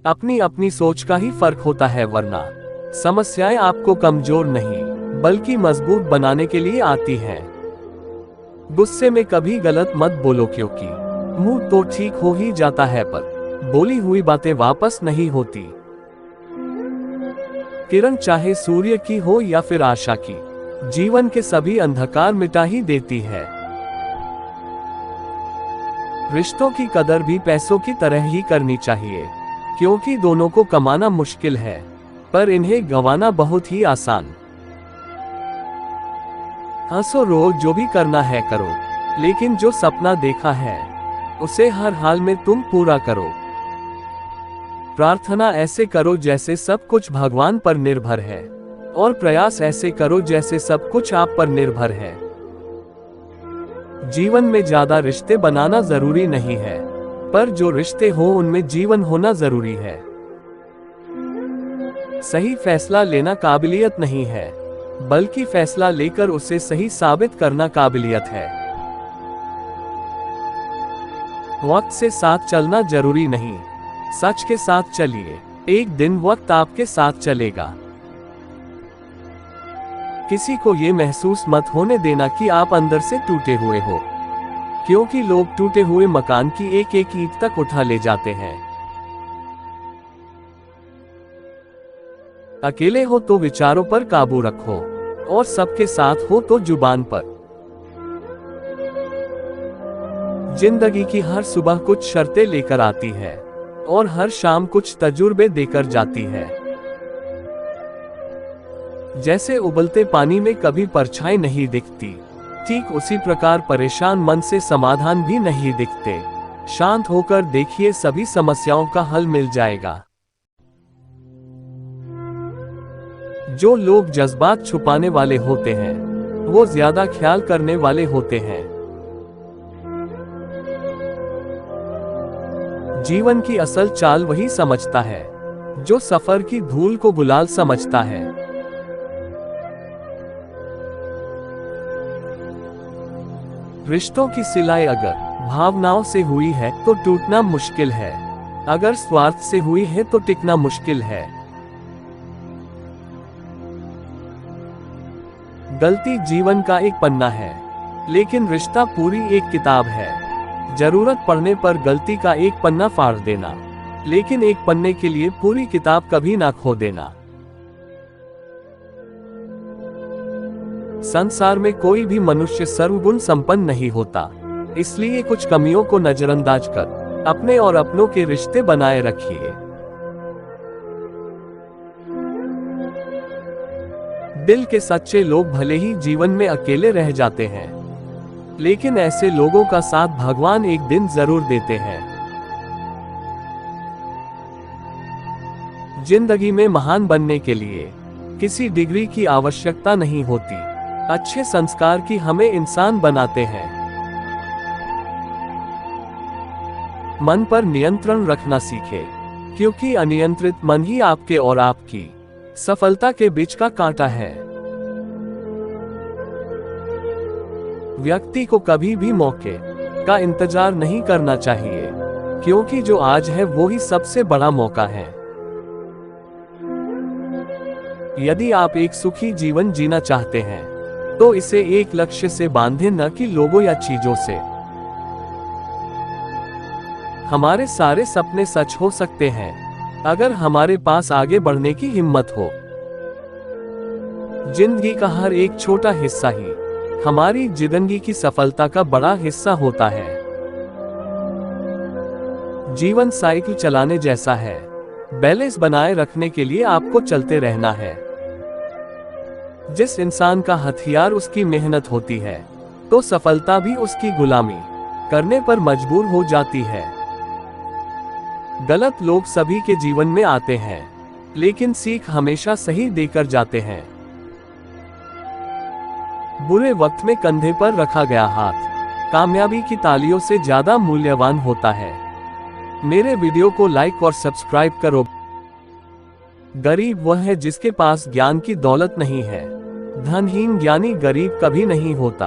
अपनी अपनी सोच का ही फर्क होता है, वरना समस्याएं आपको कमजोर नहीं बल्कि मजबूत बनाने के लिए आती हैं। गुस्से में कभी गलत मत बोलो, क्योंकि मुंह तो ठीक हो ही जाता है पर बोली हुई बातें वापस नहीं होती। किरण चाहे सूर्य की हो या फिर आशा की, जीवन के सभी अंधकार मिटा ही देती है। रिश्तों की कदर भी पैसों की तरह ही करनी चाहिए, क्योंकि दोनों को कमाना मुश्किल है पर इन्हें गंवाना बहुत ही आसान। हंसो रो, जो भी करना है करो, लेकिन जो सपना देखा है उसे हर हाल में तुम पूरा करो। प्रार्थना ऐसे करो जैसे सब कुछ भगवान पर निर्भर है, और प्रयास ऐसे करो जैसे सब कुछ आप पर निर्भर है। जीवन में ज्यादा रिश्ते बनाना जरूरी नहीं है, पर जो रिश्ते हो उनमें जीवन होना जरूरी है। सही फैसला लेना काबिलियत नहीं है, बल्कि फैसला लेकर उसे सही साबित करना काबिलियत है। वक्त से साथ चलना जरूरी नहीं, सच के साथ चलिए, एक दिन वक्त आपके साथ चलेगा। किसी को ये महसूस मत होने देना कि आप अंदर से टूटे हुए हो, क्योंकि लोग टूटे हुए मकान की एक एक ईंट तक उठा ले जाते हैं। अकेले हो तो विचारों पर काबू रखो, और सबके साथ हो तो जुबान पर। जिंदगी की हर सुबह कुछ शर्तें लेकर आती है, और हर शाम कुछ तजुर्बे देकर जाती है। जैसे उबलते पानी में कभी परछाई नहीं दिखती, ठीक उसी प्रकार परेशान मन से समाधान भी नहीं दिखते। शांत होकर देखिए, सभी समस्याओं का हल मिल जाएगा। जो लोग जज्बात छुपाने वाले होते हैं, वो ज्यादा ख्याल करने वाले होते हैं। जीवन की असल चाल वही समझता है, जो सफर की धूल को गुलाल समझता है। रिश्तों की सिलाई अगर भावनाओं से हुई है तो टूटना मुश्किल है, अगर स्वार्थ से हुई है तो टिकना मुश्किल है। गलती जीवन का एक पन्ना है, लेकिन रिश्ता पूरी एक किताब है। जरूरत पड़ने पर गलती का एक पन्ना फाड़ देना, लेकिन एक पन्ने के लिए पूरी किताब कभी ना खो देना। संसार में कोई भी मनुष्य सर्वगुण संपन्न नहीं होता, इसलिए कुछ कमियों को नजरअंदाज कर अपने और अपनों के रिश्ते बनाए रखिए। दिल के सच्चे लोग भले ही जीवन में अकेले रह जाते हैं, लेकिन ऐसे लोगों का साथ भगवान एक दिन जरूर देते हैं। जिंदगी में महान बनने के लिए किसी डिग्री की आवश्यकता नहीं होती, अच्छे संस्कार की हमें इंसान बनाते हैं। मन पर नियंत्रण रखना सीखे, क्योंकि अनियंत्रित मन ही आपके और आपकी सफलता के बीच का कांटा है। व्यक्ति को कभी भी मौके का इंतजार नहीं करना चाहिए, क्योंकि जो आज है वो ही सबसे बड़ा मौका है। यदि आप एक सुखी जीवन जीना चाहते हैं, तो इसे एक लक्ष्य से बांधे, न कि लोगों या चीजों से। हमारे सारे सपने सच हो सकते हैं, अगर हमारे पास आगे बढ़ने की हिम्मत हो। जिंदगी का हर एक छोटा हिस्सा ही हमारी जिंदगी की सफलता का बड़ा हिस्सा होता है। जीवन साइकिल चलाने जैसा है, बैलेंस बनाए रखने के लिए आपको चलते रहना है। जिस इंसान का हथियार उसकी मेहनत होती है, तो सफलता भी उसकी गुलामी करने पर मजबूर हो जाती है। गलत लोग सभी के जीवन में आते हैं, लेकिन सीख हमेशा सही देकर जाते हैं। बुरे वक्त में कंधे पर रखा गया हाथ कामयाबी की तालियों से ज्यादा मूल्यवान होता है। मेरे वीडियो को लाइक और सब्सक्राइब करो। गरीब वह है जिसके पास ज्ञान की दौलत नहीं है, धनहीन ज्ञानी गरीब कभी नहीं होता।